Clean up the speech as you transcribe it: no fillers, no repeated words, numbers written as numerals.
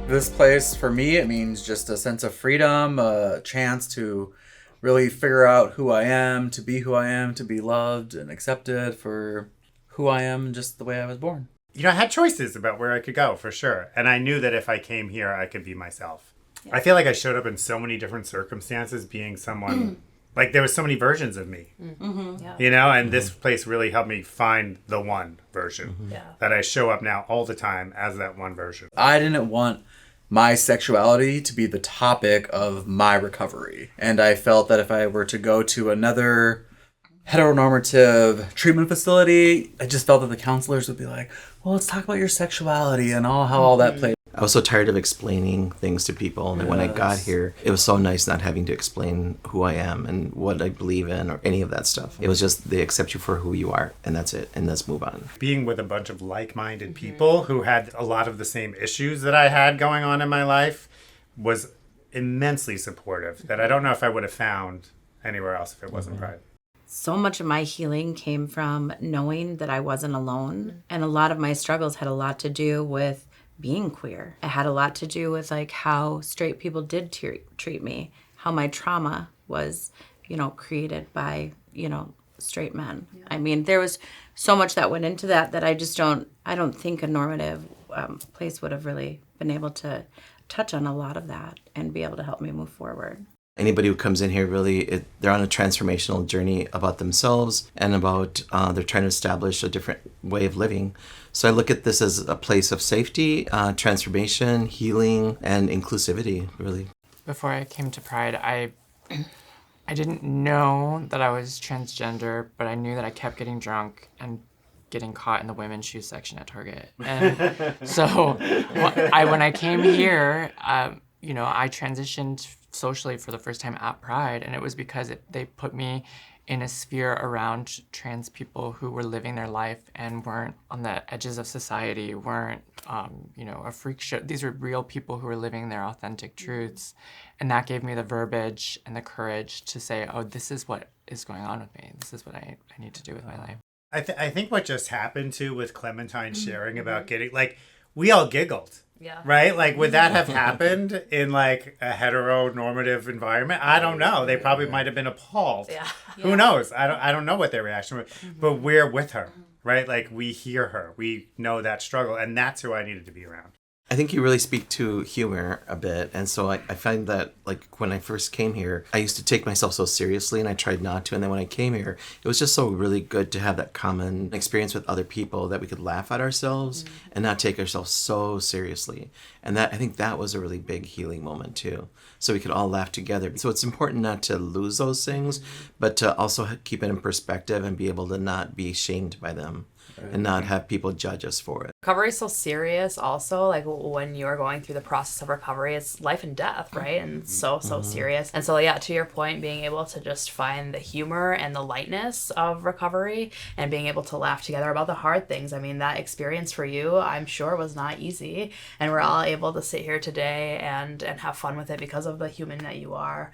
This place, for me, it means just a sense of freedom, a chance to really figure out who I am, to be who I am, to be loved and accepted for who I am, just the way I was born. I had choices about where I could go, for sure. And I knew that if I came here, I could be myself. Yeah. I feel like I showed up in so many different circumstances being someone... Like, there was so many versions of me, and this place really helped me find the one version that I show up now all the time as that one version. I didn't want my sexuality to be the topic of my recovery. And I felt that if I were to go to another heteronormative treatment facility, I just felt that the counselors would be like, well, let's talk about your sexuality and how all that plays. I was so tired of explaining things to people. And when I got here, it was so nice not having to explain who I am and what I believe in or any of that stuff. It was just they accept you for who you are, and that's it. And let's move on. Being with a bunch of like-minded people who had a lot of the same issues that I had going on in my life was immensely supportive that I don't know if I would have found anywhere else if it wasn't Pride. So much of my healing came from knowing that I wasn't alone. And a lot of my struggles had a lot to do with being queer. It had a lot to do with like how straight people did treat me, how my trauma was, created by, straight men. Yeah. I mean, there was so much that went into that I don't think a normative place would have really been able to touch on a lot of that and be able to help me move forward. Anybody who comes in here, really, they're on a transformational journey about themselves and about they're trying to establish a different way of living. So I look at this as a place of safety, transformation, healing, and inclusivity, really. Before I came to Pride, I didn't know that I was transgender, but I knew that I kept getting drunk and getting caught in the women's shoes section at Target. And so when I came here, I transitioned socially for the first time at Pride, and it was because they put me in a sphere around trans people who were living their life and weren't on the edges of society, weren't, a freak show. These were real people who were living their authentic truths. And that gave me the verbiage and the courage to say, oh, this is what is going on with me. This is what I need to do with my life. I think what just happened, too, with Clementine sharing about getting, we all giggled. Yeah. Right? Would that have happened in, a heteronormative environment? I don't know. They probably might have been appalled. Yeah. Who knows? I don't know what their reaction was. But we're with her, right? We hear her. We know that struggle. And that's who I needed to be around. I think you really speak to humor a bit. And so I find that, when I first came here, I used to take myself so seriously, and I tried not to. And then when I came here, it was just so really good to have that common experience with other people that we could laugh at ourselves and not take ourselves so seriously. And I think that was a really big healing moment, too. So we could all laugh together. So it's important not to lose those things, but to also keep it in perspective and be able to not be shamed by them. And not have people judge us for it. Recovery is so serious also, when you're going through the process of recovery, it's life and death, right? And so serious. And so, to your point, being able to just find the humor and the lightness of recovery and being able to laugh together about the hard things. I mean, that experience for you, I'm sure, was not easy. And we're all able to sit here today and have fun with it because of the human that you are.